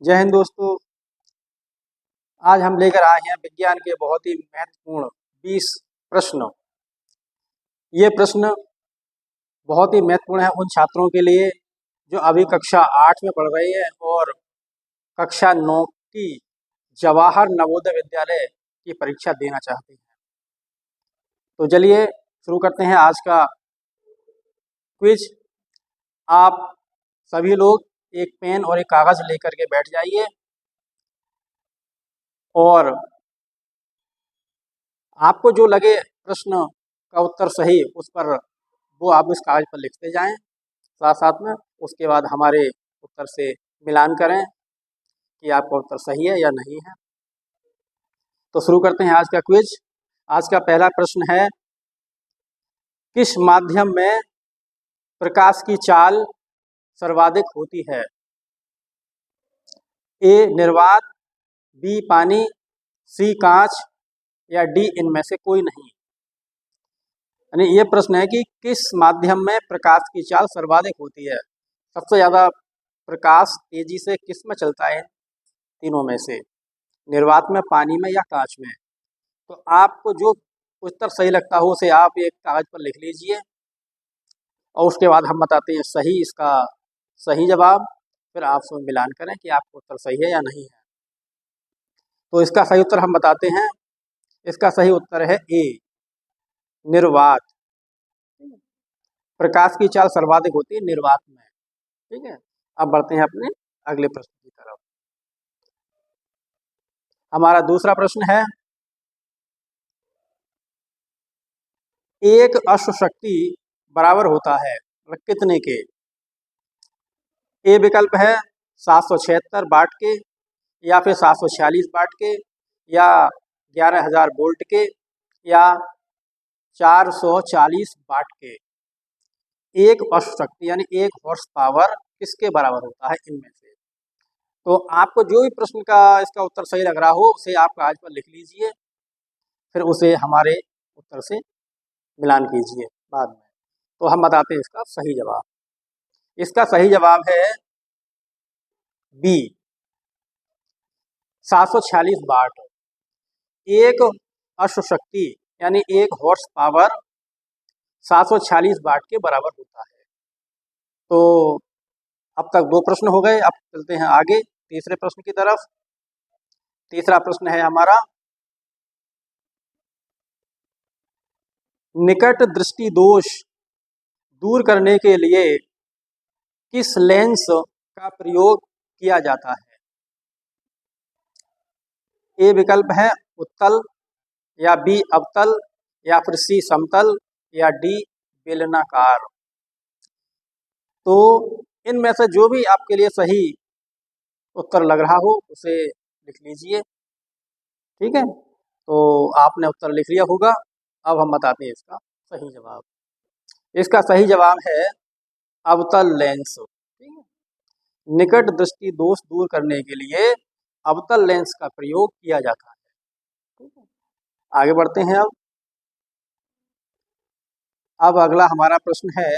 जय हिंद दोस्तों। आज हम लेकर आए हैं विज्ञान के बहुत ही महत्वपूर्ण 20 प्रश्न। ये प्रश्न बहुत ही महत्वपूर्ण है उन छात्रों के लिए जो अभी कक्षा 8 में पढ़ रही है और कक्षा 9 की जवाहर नवोदय विद्यालय की परीक्षा देना चाहते हैं। तो चलिए शुरू करते हैं आज का क्विज। आप सभी लोग एक पेन और एक कागज लेकर के बैठ जाइए और आपको जो लगे प्रश्न का उत्तर सही उस पर वो आप उस कागज पर लिखते जाएं, साथ साथ में उसके बाद हमारे उत्तर से मिलान करें कि आपका उत्तर सही है या नहीं है। तो शुरू करते हैं आज का क्विज। आज का पहला प्रश्न है, किस माध्यम में प्रकाश की चाल सर्वाधिक होती है? ए निर्वात, बी पानी, सी कांच या डी इनमें से कोई नहीं। यानी ये प्रश्न है कि किस माध्यम में प्रकाश की चाल सर्वाधिक होती है। सबसे ज़्यादा प्रकाश तेजी से किस में चलता है तीनों में से? निर्वात में, पानी में या कांच में? तो आपको जो उत्तर सही लगता हो उसे आप एक कागज पर लिख लीजिए और उसके बाद हम बताते हैं सही इसका सही जवाब, फिर आप उसमें मिलान करें कि आपका उत्तर सही है या नहीं है। तो इसका सही उत्तर हम बताते हैं। इसका सही उत्तर है ए निर्वात। प्रकाश की चाल सर्वाधिक होती है निर्वात में। ठीक है, अब बढ़ते हैं अपने अगले प्रश्न की तरफ। हमारा दूसरा प्रश्न है, एक अश्व शक्ति बराबर होता है कितने के? ए विकल्प है 776 वाट के, या फिर 746 वाट के, या 11,000 वोल्ट के, या 440 वाट के। एक अश्व शक्ति यानी एक हॉर्स पावर किसके बराबर होता है इनमें से? तो आपको जो भी प्रश्न का इसका उत्तर सही लग रहा हो उसे आप कागज पर लिख लीजिए, फिर उसे हमारे उत्तर से मिलान कीजिए बाद में। तो हम बताते हैं इसका सही जवाब। इसका सही जवाब है बी 746 वाट। एक अश्व शक्ति यानी एक हॉर्स पावर 746 वाट के बराबर होता है। तो अब तक 2 प्रश्न हो गए, अब चलते हैं आगे तीसरे प्रश्न की तरफ। तीसरा प्रश्न है हमारा, निकट दृष्टि दोष दूर करने के लिए किस लेंस का प्रयोग किया जाता है? ए विकल्प है उत्तल, या बी अवतल, या फिर सी समतल, या डी बेलनाकार। तो इनमें से जो भी आपके लिए सही उत्तर लग रहा हो उसे लिख लीजिए। ठीक है, तो आपने उत्तर लिख लिया होगा। अब हम बताते हैं इसका सही जवाब। इसका सही जवाब है अवतल लेंस। ठीक है, निकट दृष्टि दोष दूर करने के लिए अवतल लेंस का प्रयोग किया जाता है। ठीक है, आगे बढ़ते हैं। अब अगला हमारा प्रश्न है,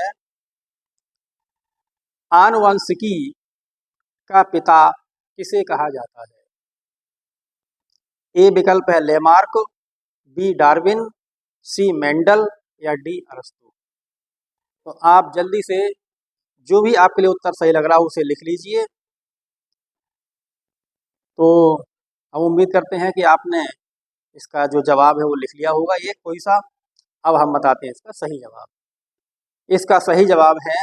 आनुवंशिकी का पिता किसे कहा जाता है? ए विकल्प है लेमार्क, बी डार्विन, सी मेंडल, या डी अरस्तु। तो आप जल्दी से जो भी आपके लिए उत्तर सही लग रहा हो उसे लिख लीजिए। तो हम उम्मीद करते हैं कि आपने इसका जो जवाब है वो लिख लिया होगा ये कोई सा। अब हम बताते हैं इसका सही जवाब। इसका सही जवाब है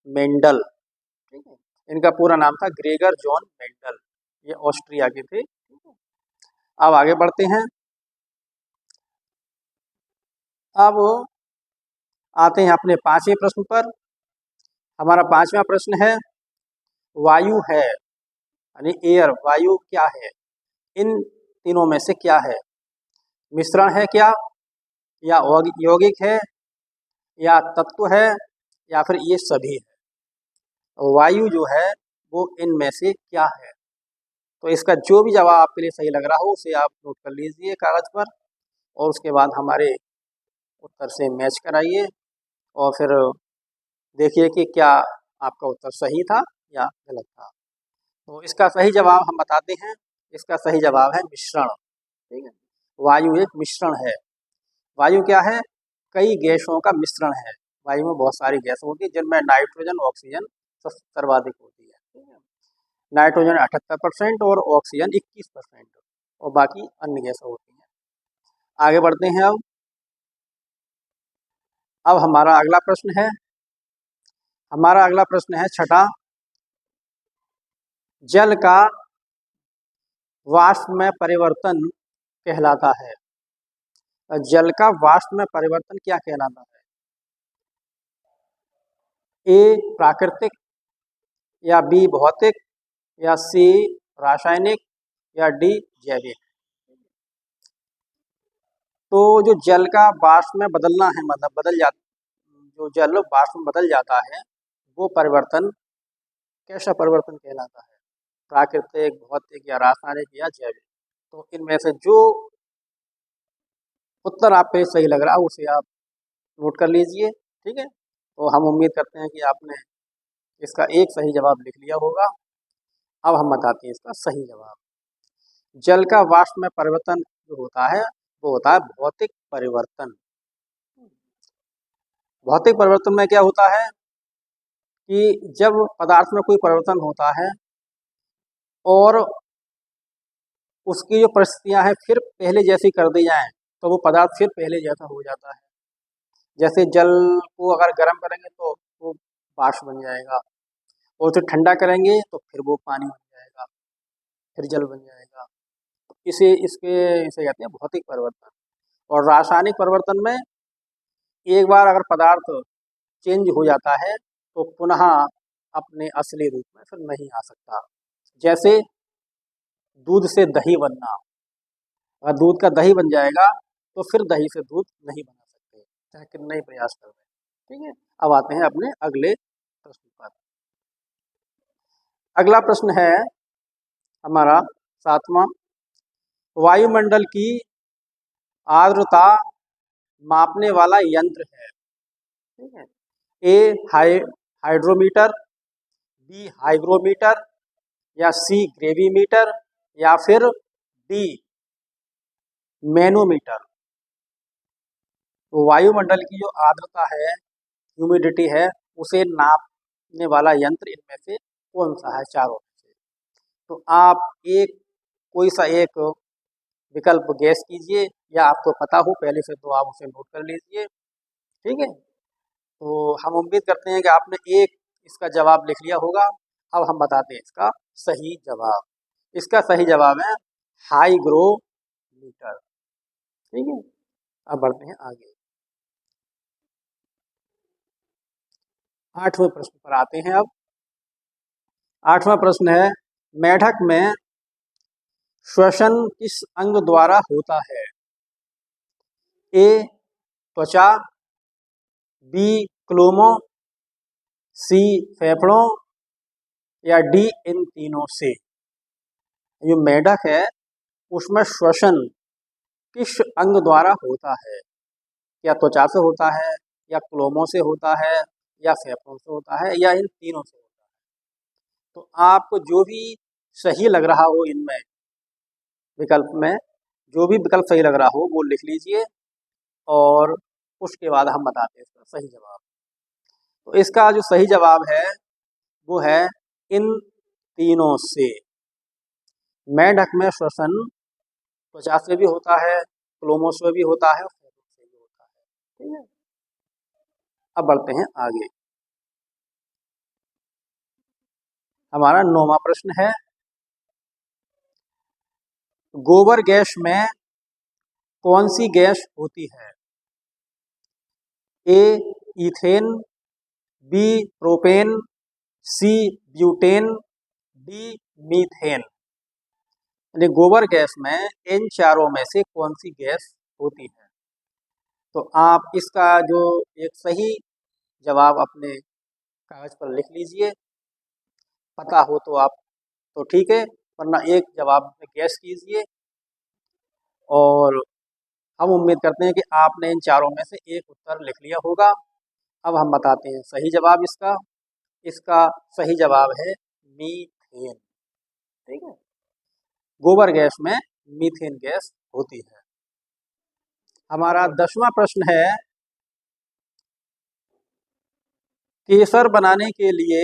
मेंडल। ठीक है, इनका पूरा नाम था ग्रेगर जॉन मेंडल, ये ऑस्ट्रिया के थे। ठीक है, अब आगे बढ़ते हैं। अब आते हैं अपने 5वें प्रश्न पर। हमारा 5वां प्रश्न है, वायु है यानी एयर, वायु क्या है? इन तीनों में से क्या है? मिश्रण है क्या, या यौगिक है, या तत्व है, या फिर ये सभी है? वायु जो है वो इनमें से क्या है? तो इसका जो भी जवाब आपके लिए सही लग रहा हो उसे आप नोट कर लीजिए कागज पर और उसके बाद हमारे उत्तर से मैच कराइए और फिर देखिए कि क्या आपका उत्तर सही था या गलत था। तो इसका सही जवाब हम बताते हैं, इसका सही जवाब है मिश्रण। ठीक है, वायु एक मिश्रण है। वायु क्या है? कई गैसों का मिश्रण है। वायु में बहुत सारी गैस होती है जिनमें नाइट्रोजन ऑक्सीजन सर्वाधिक होती है। ठीक है, नाइट्रोजन 78% और ऑक्सीजन 21% और बाकी अन्य गैसें होती हैं। आगे बढ़ते हैं। अब हमारा अगला प्रश्न है, हमारा अगला प्रश्न है छठा, जल का वाष्प में परिवर्तन कहलाता है। जल का वाष्प में परिवर्तन क्या कहलाता है? ए प्राकृतिक, या बी भौतिक, या सी रासायनिक, या डी जैविक। तो जो जल का वाष्प में बदलना है, मतलब बदल जा, जो जल वाष्प में बदल जाता है, वो परिवर्तन कैसा परिवर्तन कहलाता है? प्राकृतिक, भौतिक, या रासायनिक, या जैविक। तो इनमें से जो उत्तर आप पे सही लग रहा है उसे आप नोट कर लीजिए। ठीक है, तो हम उम्मीद करते हैं कि आपने इसका एक सही जवाब लिख लिया होगा। अब हम बताते हैं इसका सही जवाब। जल का वाष्प में परिवर्तन जो होता है वो होता है भौतिक परिवर्तन। भौतिक परिवर्तन में क्या होता है कि जब पदार्थ में कोई परिवर्तन होता है और उसकी जो परिस्थितियां हैं फिर पहले जैसी कर दी जाएं, तो वो पदार्थ फिर पहले जैसा हो जाता है। जैसे जल को अगर गर्म करेंगे तो वो वाष्प बन जाएगा, और उसे ठंडा करेंगे तो फिर वो पानी बन जाएगा, फिर जल बन जाएगा। इसे इसके इसे कहते हैं भौतिक परिवर्तन। और रासायनिक परिवर्तन में एक बार अगर पदार्थ चेंज हो जाता है तो पुनः अपने असली रूप में फिर नहीं आ सकता। जैसे दूध से दही बनना, अगर दूध का दही बन जाएगा तो फिर दही से दूध नहीं बना सकते, चाहे कितना ही प्रयास कर रहे हैं। ठीक है, अब आते हैं अपने अगले प्रश्न पर। अगला प्रश्न है हमारा सातवां, वायुमंडल की आर्द्रता मापने वाला यंत्र है। ठीक है, ए हाइड्रोमीटर, बी हाइग्रोमीटर, या सी ग्रेविमीटर, या फिर डी मैनोमीटर। तो वायुमंडल की जो आर्द्रता है, ह्यूमिडिटी है, उसे नापने वाला यंत्र इनमें से कौन सा है चारों में से? तो आप एक कोई सा एक विकल्प गैस कीजिए, या आपको पता हो पहले से तो आप उसे नोट कर लीजिए। ठीक है, तो हम उम्मीद करते हैं कि आपने एक इसका जवाब लिख लिया होगा। अब हम बताते हैं इसका सही जवाब। इसका सही जवाब है हाईग्रोमीटर। ठीक है, अब बढ़ते हैं आगे। आठवें प्रश्न पर आते हैं। अब आठवां प्रश्न है, मेढक में श्वसन किस अंग द्वारा होता है? ए त्वचा, बी क्लोमो, सी फेफड़ों, या डी इन तीनों से। जो मेढक है उसमें श्वसन किस अंग द्वारा होता है? या त्वचा से होता है, या क्लोमों से होता है, या फेफड़ों से होता है, या इन तीनों से होता है? तो आपको जो भी सही लग रहा हो इनमें विकल्प में, जो भी विकल्प सही लग रहा हो वो लिख लीजिए, और उसके बाद हम बताते हैं इसका सही जवाब। तो इसका जो सही जवाब है वो है इन तीनों से। मेढक में श्वसन त्वचा से भी होता है, क्लोमों से भी होता है, और फेफड़ों से भी होता है। ठीक है, अब बढ़ते हैं आगे। हमारा नौवां प्रश्न है, गोबर गैस में कौन सी गैस होती है? A ethane, B propane, C butane, D methane. यानी गोबर गैस में इन चारों में से कौन सी गैस होती है? तो आप इसका जो एक सही जवाब अपने कागज पर लिख लीजिए। पता हो तो आप तो ठीक है, वरना एक जवाब में गैस कीजिए, और हम उम्मीद करते हैं कि आपने इन चारों में से एक उत्तर लिख लिया होगा। अब हम बताते हैं सही जवाब इसका। इसका सही जवाब है मीथेन। गोबर गैस में मीथेन गैस होती है। हमारा 10वां प्रश्न है, केसर बनाने के लिए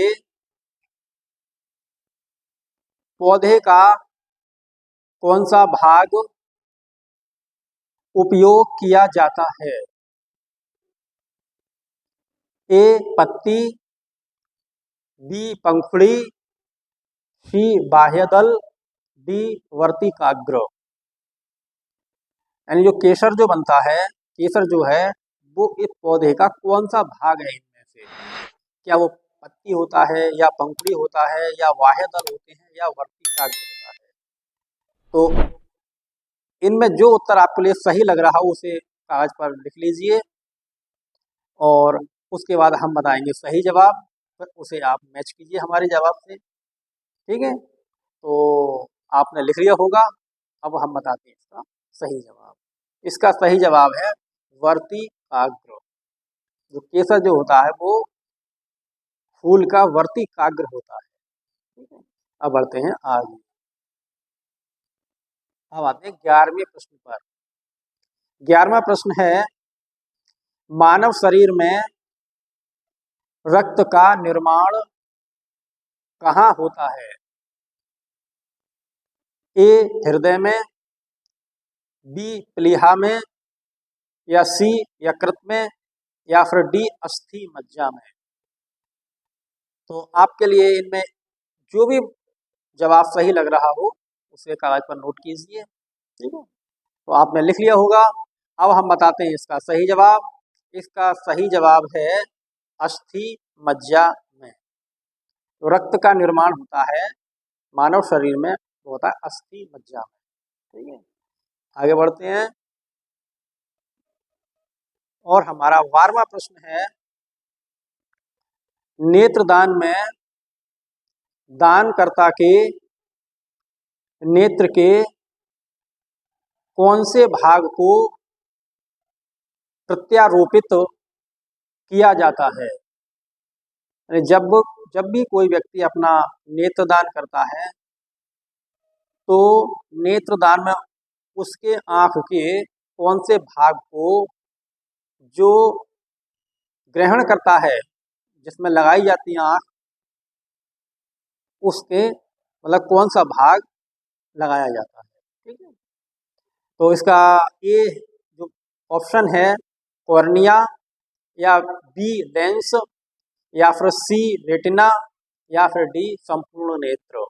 पौधे का कौन सा भाग उपयोग किया जाता है? ए पत्ती, बी पंखुड़ी, सी बाह्यदल, डी वर्तिकाग्र। यानी जो केसर जो बनता है, केसर जो है वो इस पौधे का कौन सा भाग है इनमें से? क्या वो पत्ती होता है, या पंखुड़ी होता है, या बाह्यदल होते हैं, या वर्तिकाग्र होता है? तो इनमें जो उत्तर आपके लिए सही लग रहा हो उसे कागज पर लिख लीजिए, और उसके बाद हम बताएंगे सही जवाब, फिर उसे आप मैच कीजिए हमारे जवाब से। ठीक है, तो आपने लिख लिया होगा। अब हम बताते हैं इसका सही जवाब। इसका सही जवाब है वर्तिकाग्र। जो केसर जो होता है वो फूल का वर्तिकाग्र होता है। ठीक है, अब बढ़ते हैं आगे। अब आते हैं 11वें प्रश्न पर। 11वां प्रश्न है, मानव शरीर में रक्त का निर्माण कहाँ होता है? ए हृदय में, बी प्लीहा में, या सी यकृत में, या फिर डी अस्थि मज्जा में। तो आपके लिए इनमें जो भी जवाब सही लग रहा हो उसे कागज पर नोट कीजिए। ठीक है, तो आपने लिख लिया होगा। अब हम बताते हैं इसका सही जवाब। इसका सही जवाब है अस्थि मज्जा में। तो रक्त का निर्माण होता है मानव शरीर में, वो होता है अस्थि मज्जा में। ठीक है, आगे बढ़ते हैं। और हमारा 12वां प्रश्न है, नेत्रदान में दानकर्ता के नेत्र के कौन से भाग को प्रत्यारोपित किया जाता है? जब जब भी कोई व्यक्ति अपना नेत्रदान करता है तो नेत्रदान में उसके आंख के कौन से भाग को जो ग्रहण करता है, जिसमें लगाई जाती है आंख, उसके मतलब कौन सा भाग लगाया जाता है? ठीक है, तो इसका ये जो ऑप्शन है कॉर्निया, या बी लेंस, या फिर सी रेटिना, या फिर डी संपूर्ण नेत्र।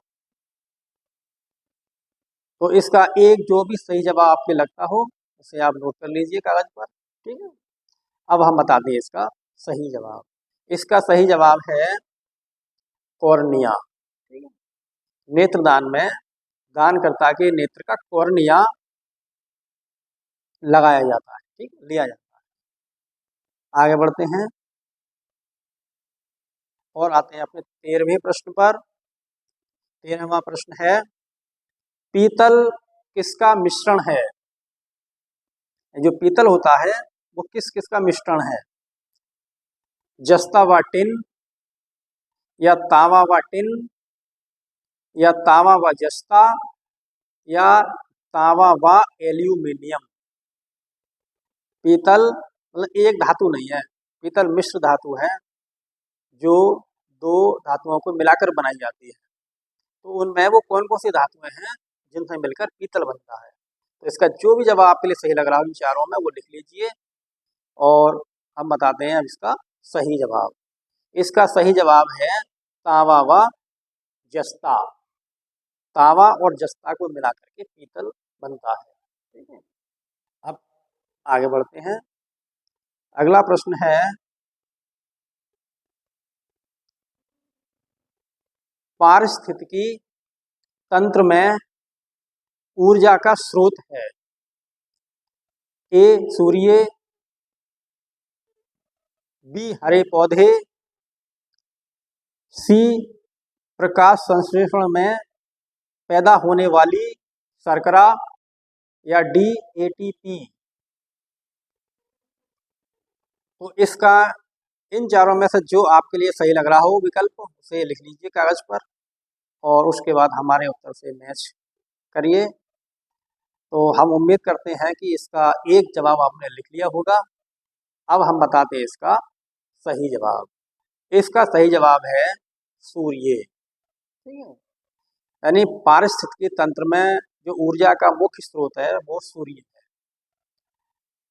तो इसका एक जो भी सही जवाब आपको लगता हो उसे आप नोट कर लीजिए कागज पर। ठीक है, अब हम बताते हैं इसका सही जवाब। इसका सही जवाब है कॉर्निया। ठीक है, नेत्रदान में दानकर्ता के नेत्र का कॉर्निया लगाया जाता है। ठीक, लिया जाता है। आगे बढ़ते हैं और आते हैं अपने 13वें प्रश्न पर। 13वां प्रश्न है, पीतल किसका मिश्रण है? जो पीतल होता है वो किस किस का मिश्रण है? जस्ता व टिन, या तांबा व टिन, या तांबा व जस्ता, या तांबा व एल्यूमिनियम। पीतल मतलब एक धातु नहीं है, पीतल मिश्र धातु है जो दो धातुओं को मिलाकर बनाई जाती है। तो उनमें वो कौन कौन सी धातुएं हैं जिनसे मिलकर पीतल बनता है? तो इसका जो भी जवाब आपके लिए सही लग रहा हो इन चारों में वो लिख लीजिए, और हम बताते हैं अब इसका सही जवाब। इसका सही जवाब है तांबा व जस्ता। तांबा और जस्ता को मिला करके पीतल बनता है। ठीक है, अब आगे बढ़ते हैं। अगला प्रश्न है, पारिस्थितिकी तंत्र में ऊर्जा का स्रोत है? ए सूर्य, बी हरे पौधे, सी प्रकाश संश्लेषण में पैदा होने वाली शर्करा, या डी एटीपी। तो इसका इन चारों में से जो आपके लिए सही लग रहा हो विकल्प उसे लिख लीजिए कागज पर, और उसके बाद हमारे उत्तर से मैच करिए। तो हम उम्मीद करते हैं कि इसका एक जवाब आपने लिख लिया होगा। अब हम बताते हैं इसका सही जवाब। इसका सही जवाब है सूर्य। ठीक है, यानी पारिस्थितिकी तंत्र में जो ऊर्जा का मुख्य स्रोत है वो सूर्य है।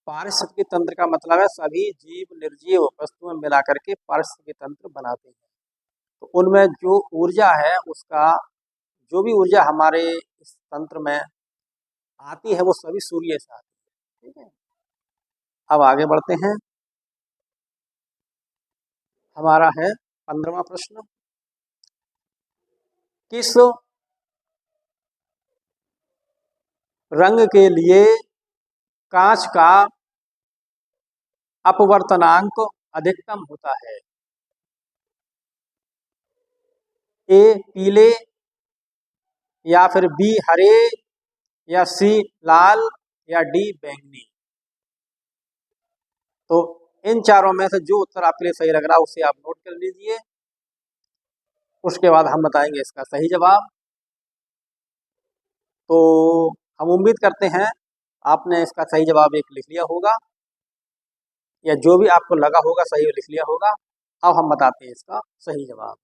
पारिस्थितिकी तंत्र का मतलब है सभी जीव निर्जीव वस्तुएं मिलाकर के पारिस्थितिकी तंत्र बनाते हैं। तो उनमें जो ऊर्जा है उसका, जो भी ऊर्जा हमारे इस तंत्र में आती है वो सभी सूर्य से आती है। ठीक है, अब आगे बढ़ते हैं। हमारा है 15वां प्रश्न। किस रंग के लिए कांच का अपवर्तनांक अधिकतम होता है? ए पीले, या फिर बी हरे, या सी लाल, या डी बैंगनी। तो इन चारों में से जो उत्तर आपके लिए सही लग रहा है उसे आप नोट कर लीजिए। उसके बाद हम बताएंगे इसका सही जवाब। तो हम उम्मीद करते हैं आपने इसका सही जवाब एक लिख लिया होगा, या जो भी आपको लगा होगा सही लिख लिया होगा। अब हम बताते हैं इसका सही जवाब।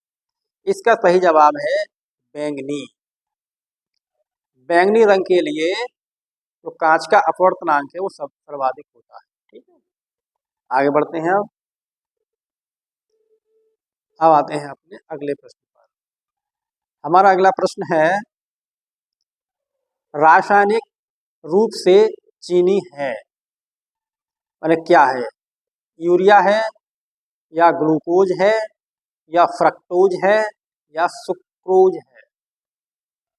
इसका सही जवाब है बैंगनी। बैंगनी रंग के लिए जो कांच का अपवर्तनांक है वो सब सर्वाधिक होता है। ठीक है, आगे बढ़ते हैं। अब आते हैं अपने अगले प्रश्न पर। हमारा अगला प्रश्न है, रासायनिक रूप से चीनी है, माने क्या है? यूरिया है, या ग्लूकोज है, या फ्रक्टोज है, या सुक्रोज है?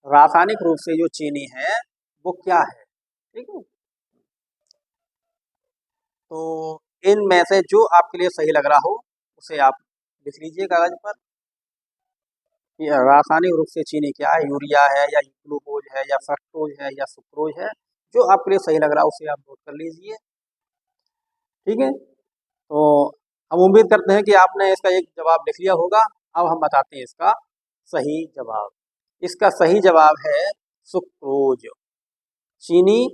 रासायनिक रूप से जो चीनी है वो क्या है? ठीक है, तो इनमें से जो आपके लिए सही लग रहा हो उसे आप लिख लीजिए कागज पर। ये रासायनिक रूप से चीनी क्या है? यूरिया है, या ग्लूकोज है, या फ्रक्टोज है, या सुक्रोज है? जो आपके लिए सही लग रहा है उसे आप नोट कर लीजिए। ठीक है, तो हम उम्मीद करते हैं कि आपने इसका एक जवाब लिख लिया होगा। अब हम बताते हैं इसका सही जवाब। इसका सही जवाब है सुक्रोज। चीनी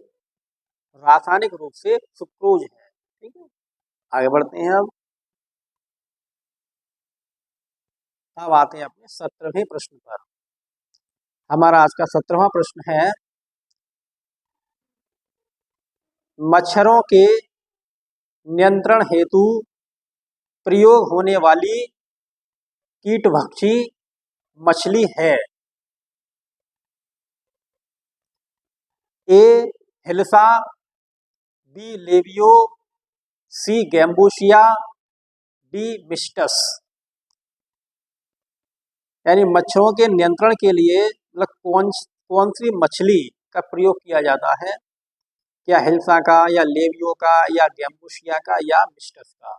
रासायनिक रूप से सुक्रोज है। ठीक है, आगे बढ़ते हैं। अब आते हैं अपने 17वें प्रश्न पर। हमारा आज का 17वां प्रश्न है, मच्छरों के नियंत्रण हेतु प्रयोग होने वाली कीटभक्षी मछली है? ए हिल्सा, बी लेबियो, सी गैम्बूशिया, डी मिस्टस। यानी मच्छरों के नियंत्रण के लिए मतलब कौन सी मछली का प्रयोग किया जाता है? क्या हिल्सा का, या लेबियो का, या गैम्बूशिया का, या मिस्टस का?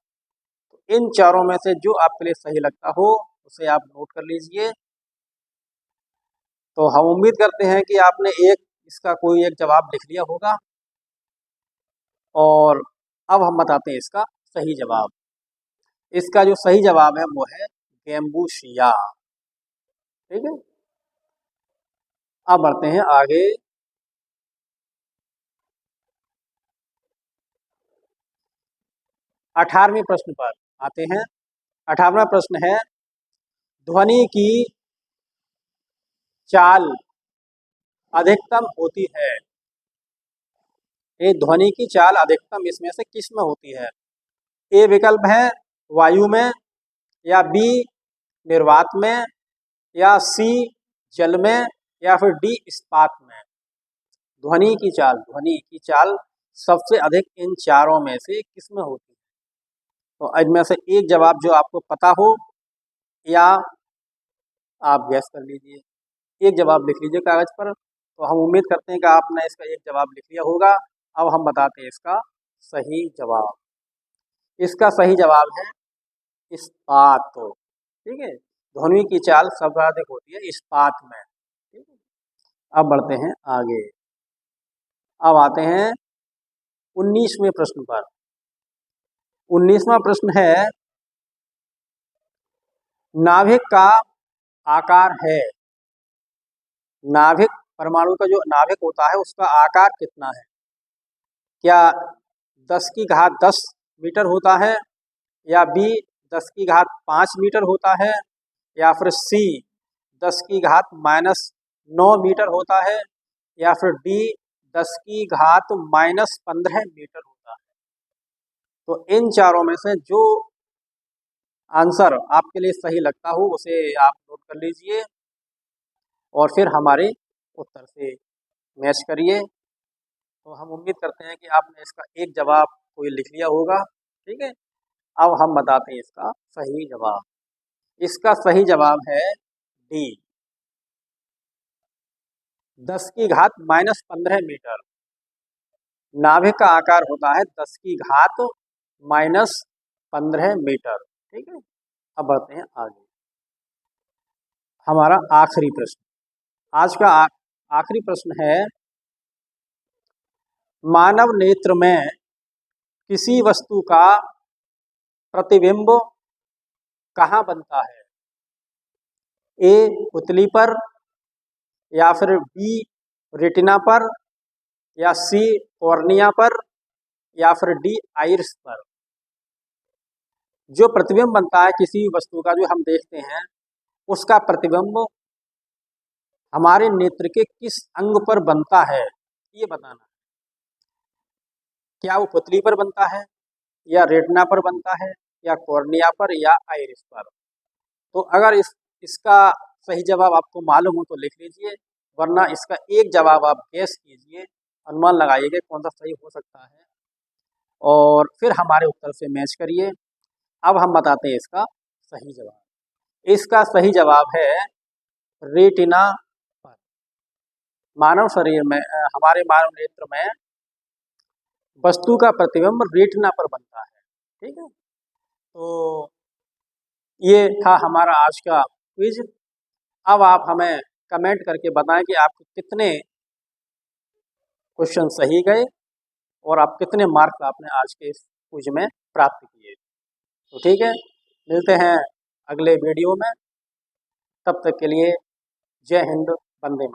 तो इन चारों में से जो आपके लिए सही लगता हो उसे आप नोट कर लीजिए। तो हम उम्मीद करते हैं कि आपने इसका कोई एक जवाब लिख लिया होगा। और अब हम बताते हैं इसका सही जवाब। इसका जो सही जवाब है वो है गैम्बूशिया। ठीक है, अब बढ़ते हैं आगे। 18वें प्रश्न पर आते हैं। 18वां प्रश्न है, ध्वनि की चाल अधिकतम होती है? ये ध्वनि की चाल अधिकतम इसमें से किस में होती है? ए विकल्प है वायु में, या बी निर्वात में, या सी जल में, या फिर डी इस्पात में? ध्वनि की चाल सबसे अधिक इन चारों में से किस में होती है? तो इनमें से एक जवाब जो आपको पता हो, या आप गैस कर लीजिए। एक जवाब लिख लीजिए कागज पर। तो हम उम्मीद करते हैं कि आपने इसका एक जवाब लिख लिया होगा। अब हम बताते हैं इसका सही जवाब। इसका सही जवाब है इस्पात। ठीक है, ध्वनि की चाल सर्वाधिक होती है इस्पात में। ठीक है, अब बढ़ते हैं आगे। अब आते हैं 19वें प्रश्न पर। 19वां प्रश्न है, नाभिक का आकार है? नाभिक परमाणु का जो नाभिक होता है उसका आकार कितना है? क्या 10 की घात 10 मीटर होता है, या बी 10 की घात 5 मीटर होता है, या फिर सी 10 की घात -9 मीटर होता है, या फिर डी 10 की घात -15 मीटर होता है? तो इन चारों में से जो आंसर आपके लिए सही लगता हो उसे आप नोट कर लीजिए और फिर हमारे उत्तर से मैच करिए। तो हम उम्मीद करते हैं कि आपने इसका एक जवाब कोई लिख लिया होगा। ठीक है, अब हम बताते हैं इसका सही जवाब। इसका सही जवाब है डी, 10 की घात -15 मीटर। नाभिक का आकार होता है 10 की घात -15 मीटर। ठीक है, अब बढ़ते हैं आगे। हमारा आखिरी प्रश्न, आज का आखिरी प्रश्न है, मानव नेत्र में किसी वस्तु का प्रतिबिंब कहाँ बनता है? ए पुतली पर, या फिर बी रेटिना पर, या सी कॉर्निया पर, या फिर डी आइरिस पर? जो प्रतिबिंब बनता है किसी वस्तु का जो हम देखते हैं उसका प्रतिबिंब हमारे नेत्र के किस अंग पर बनता है, ये बताना है। क्या वो पुतली पर बनता है, या रेटिना पर बनता है, या कॉर्निया पर, या आइरिस पर? तो अगर इसका सही जवाब आपको मालूम हो तो लिख लीजिए, वरना इसका एक जवाब आप गैस कीजिए, अनुमान लगाइए कौन सा सही हो सकता है और फिर हमारे उत्तर से मैच करिए। अब हम बताते हैं इसका सही जवाब। इसका सही जवाब है रेटिना पर। मानव शरीर में हमारे मानव नेत्र में वस्तु का प्रतिबिंब रेटिना पर बनता है। ठीक है, तो ये था हमारा आज का क्विज। अब आप हमें कमेंट करके बताएं कि आपको कितने क्वेश्चन सही गए और आप कितने मार्क्स आपने आज के इस क्विज में प्राप्त किए। तो ठीक है, मिलते हैं अगले वीडियो में, तब तक के लिए जय हिंद, वंदे मातरम।